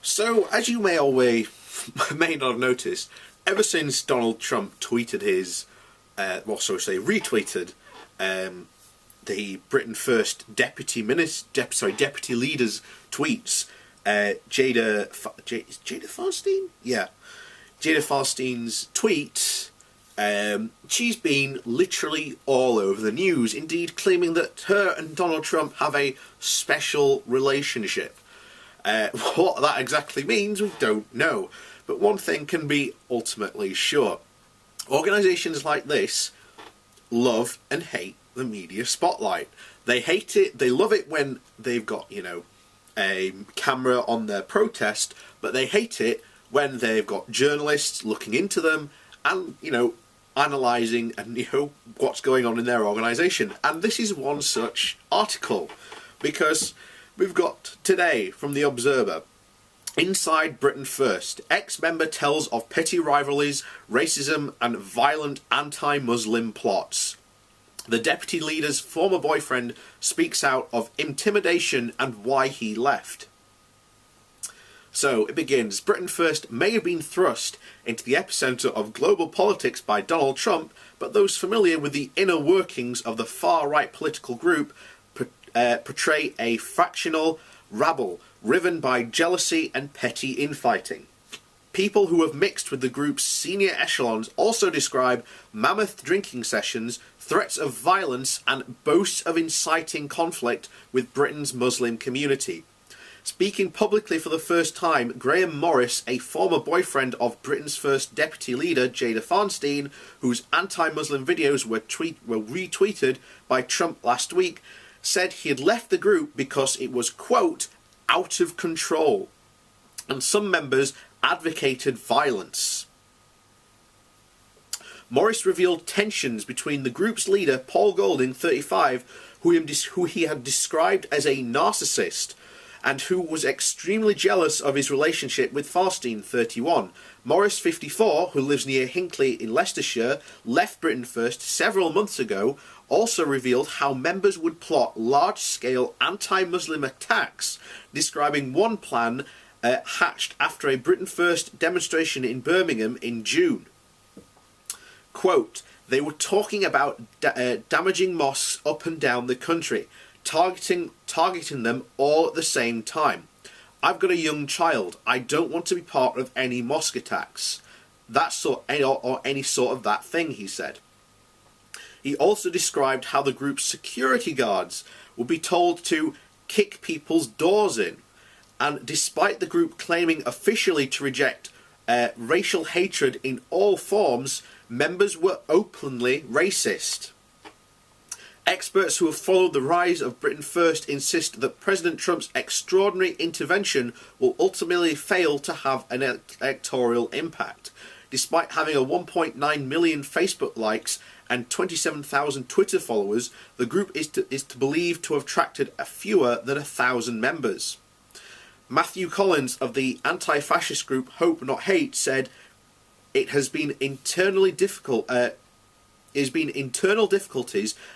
So, as you may or may not have noticed, ever since Donald Trump tweeted his, retweeted the Britain First deputy leader's tweets, Jada Feinstein? Yeah. Jada Feinstein's tweets, she's been literally all over the news, indeed claiming that her and Donald Trump have a special relationship. What that exactly means, we don't know. But one thing can be ultimately sure. Organisations like this love and hate the media spotlight. They hate it, they love it when they've got, a camera on their protest, but they hate it when they've got journalists looking into them and, analysing and, what's going on in their organisation. And this is one such article, because we've got today from The Observer, Inside Britain First, ex-member tells of petty rivalries, racism and violent anti-Muslim plots. The deputy leader's former boyfriend speaks out of intimidation and why he left. So it begins. Britain First may have been thrust into the epicentre of global politics by Donald Trump, but those familiar with the inner workings of the far-right political group portray a factional rabble, riven by jealousy and petty infighting. People who have mixed with the group's senior echelons also describe mammoth drinking sessions, threats of violence and boasts of inciting conflict with Britain's Muslim community. Speaking publicly for the first time, Graham Morris, a former boyfriend of Britain's first deputy leader, Jada Feinstein, whose anti-Muslim videos were retweeted by Trump last week, said he had left the group because it was, quote, out of control, and some members advocated violence. Morris revealed tensions between the group's leader, Paul Golding, 35, who he had described as a narcissist, and who was extremely jealous of his relationship with Feinstein, 31. Morris, 54, who lives near Hinckley in Leicestershire, left Britain First several months ago, also revealed how members would plot large-scale anti-Muslim attacks, describing one plan hatched after a Britain First demonstration in Birmingham in June. Quote, they were talking about damaging mosques up and down the country, targeting them all at the same time. I've got a young child. I don't want to be part of any mosque attacks. Or any sort of that thing, he said. He also described how the group's security guards would be told to kick people's doors in. And despite the group claiming officially to reject racial hatred in all forms, members were openly racist. Experts who have followed the rise of Britain First insist that President Trump's extraordinary intervention will ultimately fail to have an electoral impact. Despite having a 1.9 million Facebook likes and 27,000 Twitter followers, the group is believed to have attracted fewer than 1,000 members. Matthew Collins of the anti-fascist group Hope Not Hate said, "It has been internal difficulties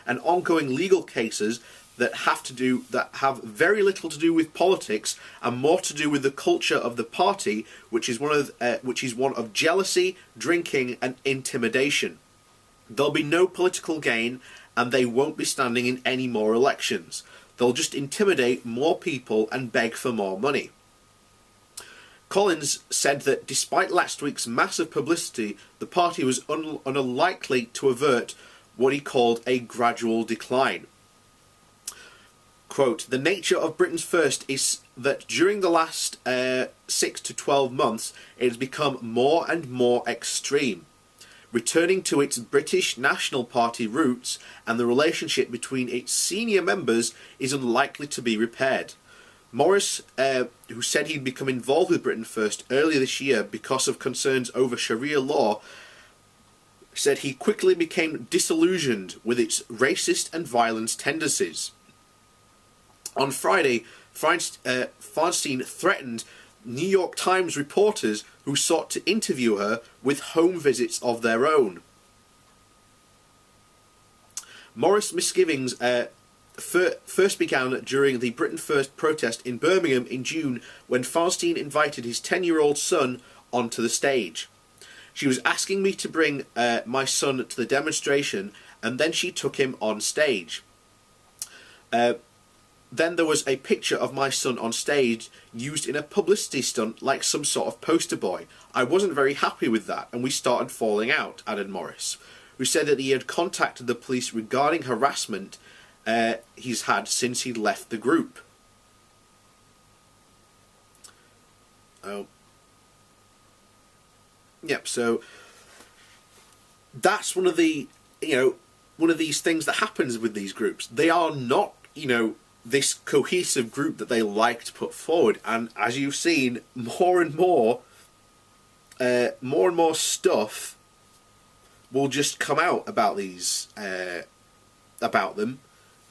and ongoing legal cases that have very little to do with politics and more to do with the culture of the party, which is one of jealousy, drinking, and intimidation. There'll be no political gain, and they won't be standing in any more elections. They'll just intimidate more people and beg for more money." Collins said that despite last week's massive publicity, the party was unlikely to avert what he called a gradual decline. Quote, the nature of Britain's First is that during the last 6 to 12 months, it has become more and more extreme, returning to its British National Party roots, and the relationship between its senior members is unlikely to be repaired. Morris, who said he'd become involved with Britain First earlier this year because of concerns over Sharia law, said he quickly became disillusioned with its racist and violent tendencies. On Friday, Feinstein threatened New York Times reporters who sought to interview her with home visits of their own. Morris' misgivings first began during the Britain First protest in Birmingham in June, when Faustine invited his 10-year-old son onto the stage. She was asking me to bring my son to the demonstration, and then she took him on stage. Then there was a picture of my son on stage used in a publicity stunt like some sort of poster boy. I wasn't very happy with that, and we started falling out, added Morris, who said that he had contacted the police regarding harassment he's had since he left the group. Oh. Yep, so that's one of the, one of these things that happens with these groups. They are not, this cohesive group that they like to put forward, and as you've seen, more and more stuff will just come out about these, about them.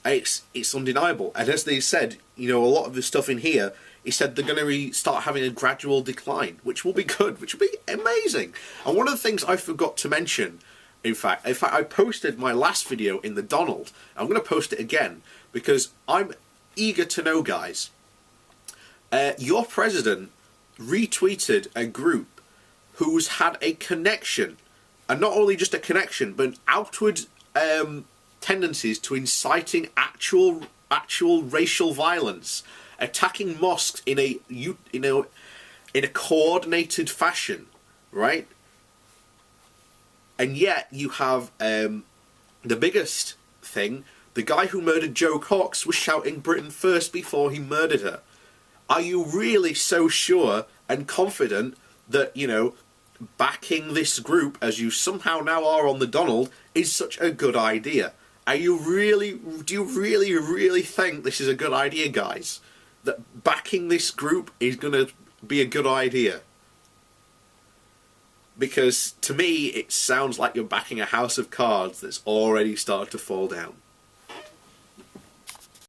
It's undeniable, and as they said, a lot of the stuff in here, he said they're going to start having a gradual decline, which will be good, which will be amazing. And one of the things I forgot to mention, in fact, I posted my last video in the Donald. I'm going to post it again, because I'm eager to know, guys. Your president retweeted a group who's had a connection, and not only just a connection, but outward tendencies to inciting actual racial violence, attacking mosques in a coordinated fashion, right? And yet you have the biggest thing. The guy who murdered Jo Cox was shouting Britain First before he murdered her. Are you really so sure and confident that, backing this group, as you somehow now are on the Donald, is such a good idea? Do you really think this is a good idea, guys? That backing this group is going to be a good idea? Because, to me, it sounds like you're backing a house of cards that's already started to fall down.